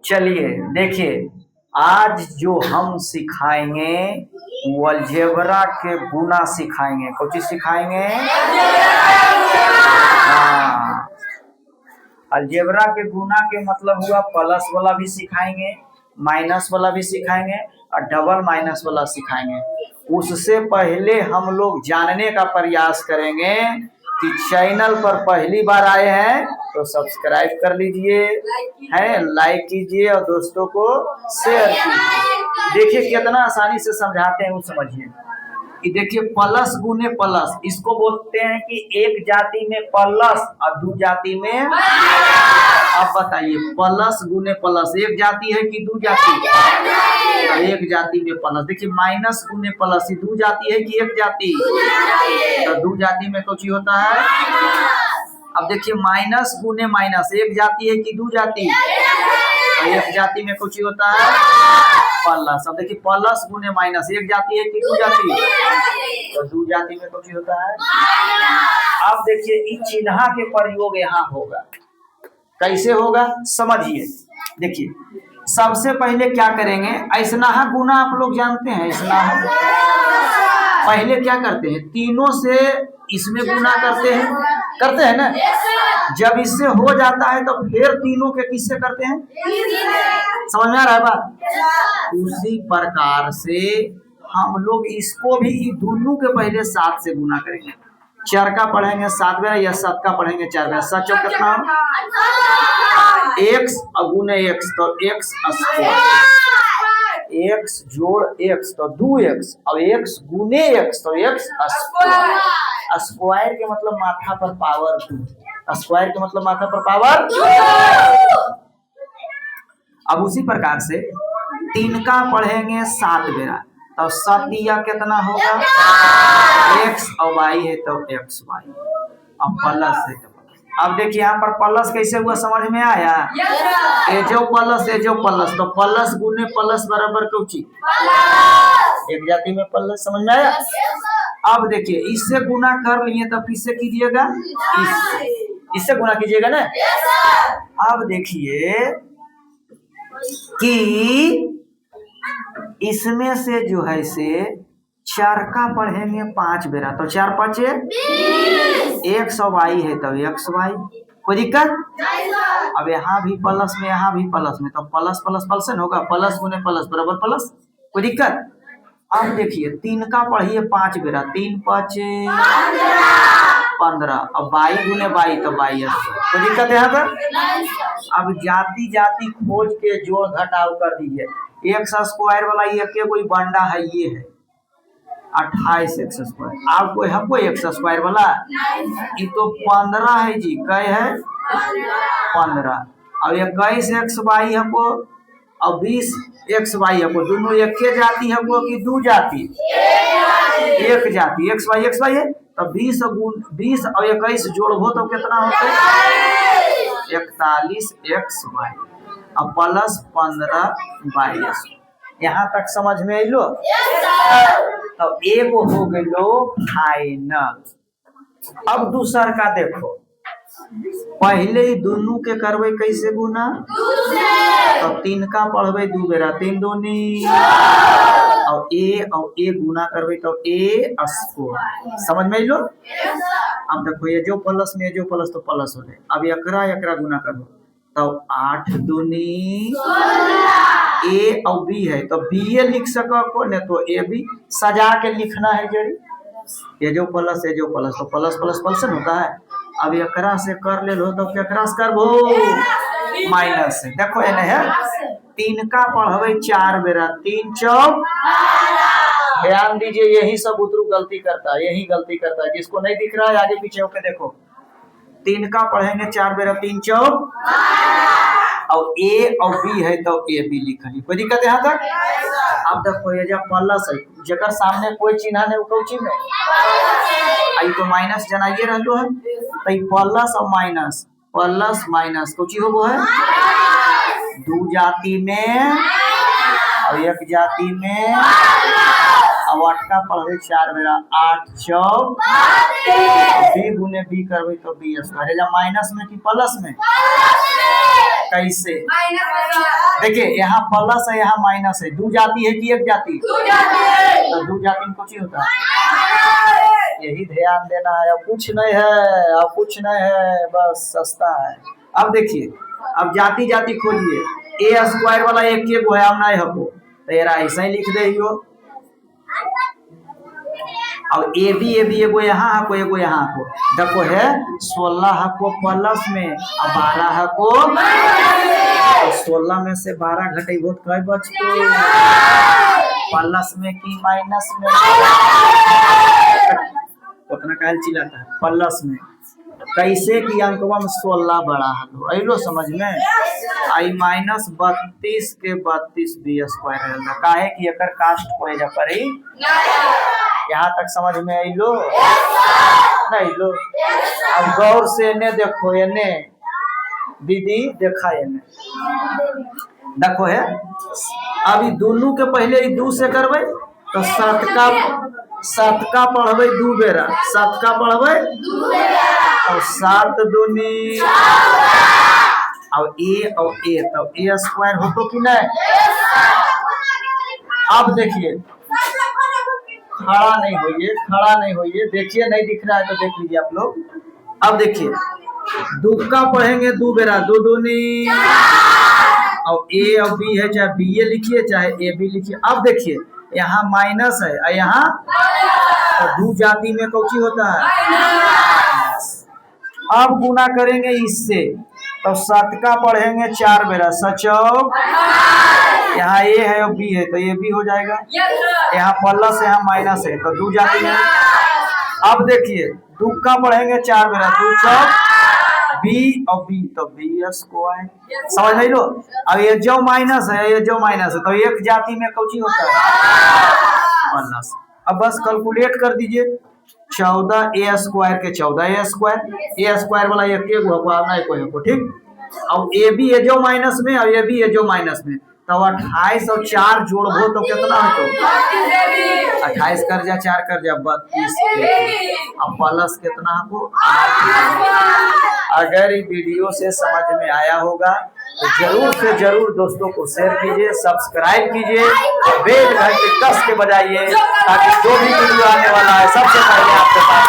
चलिए देखिए, आज जो हम सिखाएंगे वो अलजेब्रा के गुना सिखाएंगे। कौन चीज सिखाएंगे? हाँ, अलजेब्रा के गुना के मतलब हुआ प्लस वाला भी सिखाएंगे, माइनस वाला भी सिखाएंगे और डबल माइनस वाला सिखाएंगे। उससे पहले हम लोग जानने का प्रयास करेंगे कि चैनल पर पहली बार आए हैं तो सब्सक्राइब कर लीजिए, है लाइक कीजिए और दोस्तों को शेयर कीजिए। देखिए कितना आसानी से समझाते हैं वो समझिए कि देखिए प्लस गुने प्लस, इसको बोलते हैं कि एक जाति में प्लस और दो जाति में। अब बताइए प्लस गुने प्लस एक जाति है कि दो जाति? एक जाति में प्लस। देखिए माइनस गुने प्लस दो जाति है कि एक जाति? तो दो जाति में कुछ होता है। अब देखिए माइनस गुने माइनस एक जाति है कि दो जाति? तो एक जाति में कुछ होता है प्लस। अब देखिए प्लस गुने माइनस एक जाति है कि दो जाति? तो दो जाति में कुछ होता है। अब देखिए इस चिन्ह के प्रयोग यहाँ होगा, कैसे होगा समझिए। देखिए सबसे पहले क्या करेंगे, ऐसनाहा गुना आप लोग जानते हैं। ऐसनाहा पहले क्या करते हैं, तीनों से इसमें गुना करते हैं ना। जब इससे हो जाता है तो फिर तीनों के किससे करते हैं? समझ में आ रहा है बात? उसी प्रकार से हम लोग इसको भी दोनों के पहले 7 से गुना करेंगे। चार का पढ़ेंगे 7 बेरा या 7 का पढ़ेंगे 4 बेरा। 7 चौक कितना? x गुने x तो x स्क्वायर, x जोड़ x तो 2x। अब x गुने x तो x स्क्वायर। स्क्वायर के मतलब माथा पर पावर 2। स्क्वायर के मतलब माथा पर पावर 2। अब उसी प्रकार से 3 का पढ़ेंगे 7 बेरा तो 7 दिया कितना होगा? x और y है तो x y। अब प्लस है तो अब देखिए यहाँ पर प्लस कैसे हुआ समझ में आया? एजो प्लस तो प्लस गुने प्लस बराबर कुछ एक जाति में प्लस। समझ में आया? अब देखिए इससे गुना कर लिए तब किससे कीजिएगा? इससे गुना कीजिएगा ना। अब देखिए कि इसमें से जो है से 4 का पढ़ेंगे 5 बेरा तो 4 5 x और y है तो x y। कोई दिक्कत? अब यहाँ भी प्लस में यहाँ भी प्लस में तो प्लस प्लस प्लस होगा, प्लस गुने प्लस बराबर प्लस। कोई दिक्कत? अब देखिए 3 का पढ़िए 5 बेरा 3 5 15। अब y गुने y तो y है। कोई दिक्कत है यहाँ पर? अब जाति जाति खोज के जोड़ घटाव कर दीजिए। x स्क्वायर वाला ये कोई बंडा है, ये है 28 x स्क्वायर। आपको हमको x स्क्वायर वाला ये तो 15 है जी। कै है 15। अब 21 x y हमको और 20 x y हमको, दोनों एक जाति हमको कि दो जाति? एक जाति। x y है तो 20 और 21 जोड़बो तो कितना होता है? 41 x y और प्लस 15 y। यहाँ तक समझ में आइलो? तो एगो हो गलो फाइनल। अब दूसर का देखो, पहले ही दोनों के करवे कैसे गुना? तो 3 का पढ़वे 2 बेरा 3 दूनी और ए गुना करवे तो ए स्क्वायर। समझ में आइलो? अब देखो ये जो प्लस में जो प्लस तो प्लस हो गए। अब एकरा गुना करो तो 8 दूनी ए और बी है तो बी ए लिख सको ने तो ए बी सजा के लिखना है जड़ी। ये जो प्लस तो प्लस प्लस प्लस होता है। अब एकरा से कर ले लो तो केकरा से करबो? माइनस से। देखो एने है 3 का पढ़वे 4 बेरा 3 चौक। ध्यान दीजिए यही सब उतरू गलती करता है, जिसको नहीं दिख रहा है आगे पीछे होके देखो। 3 का पढ़ेंगे 4 बेरा 3 चौक और ए और बी है तो ए बी लिखली। कोई दिक्कत यहाँ तक? अब देखो ये जब प्लस है जकर सामने कोई चिन्ह नहीं वो चिन्ह है आई तो माइनस जनाइए रहलो है तो प्लस और माइनस प्लस माइनस कुछ हो है दो जाति में और एक जाति में। अब 8 का पढ़े 4 बेरा 8 चौक बी गुने बी करबे तो बी स्क्वायर। माइनस में कि प्लस में? कैसे देखिए यहाँ प्लस है यहाँ माइनस है, दो जाति है कि एक जाति? तो दो जाति में कुछ ही होता है, यही ध्यान देना है। अब कुछ नहीं है, अब कुछ नहीं है, बस सस्ता है। अब देखिए, अब जाति जाति खोजिए, ए स्क्वायर वाला एक के गो है, अब नहीं हको तो यार ऐसा ही लिख दे हो। अब ए बी एगो यहाँ हको एगो यहाँ हको, देखो है 16 हको प्लस में और 12 हको, 16 में से 12 घटे बहुत कई बचते, प्लस में कि माइनस में? उतना काल चिल्लाता है प्लस में, कैसे कि अंकवा में 16 बड़ा है, अलो समझ में आई माइनस 32 के 32 बी स्क्वायर है, काहे कि एकर कास्ट कोई जा पड़ी। यहाँ तक समझ में अलो नहीं लो? अब गौर से ने देखो, एने दीदी देखा, एने देखो है, अभी दोनों के पहले ही 2 से करबे तो 7 का पढ़बे 2 बेरा, 7 का पढ़बे और 7 दूनी और ए तो ए स्क्वायर हो तो कि नहीं? अब देखिए खड़ा नहीं होइए, देखिए नहीं दिख रहा है तो देख लीजिए आप लोग। अब देखिए 2 का पढ़ेंगे 2 बेरा, 2 दूनी और ए और बी है, चाहे बी ए लिखिए चाहे ए बी लिखिए। अब देखिए यहाँ माइनस है और यहाँ तो 2 जाति में कौची होता है। अब गुना करेंगे इससे तो 7 का पढ़ेंगे 4 बेरा, 7 यहाँ ए है और बी है तो ये भी हो जाएगा, यहाँ प्लस यहाँ माइनस है तो 2 जाति में। अब देखिए 2 का पढ़ेंगे 4 बेरा, 2 चौक बी और बी तो बी स्क्वायर, समझ नहीं लो? अब ये जो माइनस है ये जो माइनस है तो एक जाति में कौची होता है प्लस। अब बस कैलकुलेट कर दीजिए, 14 ए स्क्वायर के 14 ए स्क्वायर वाला एक को ठीक। अब ए बी है जो माइनस में और ये भी है जो माइनस में, तो 28 और 4 जोड़बो तो कितना है? तो 28 कर जा 4 कर जा 32। अब प्लस कितना है? अगर ये वीडियो से समझ में आया होगा तो जरूर से जरूर दोस्तों को शेयर कीजिए, सब्सक्राइब कीजिए और बेल घंटी कस के बजाइए ताकि जो भी वीडियो आने वाला है सबसे पहले आपके पास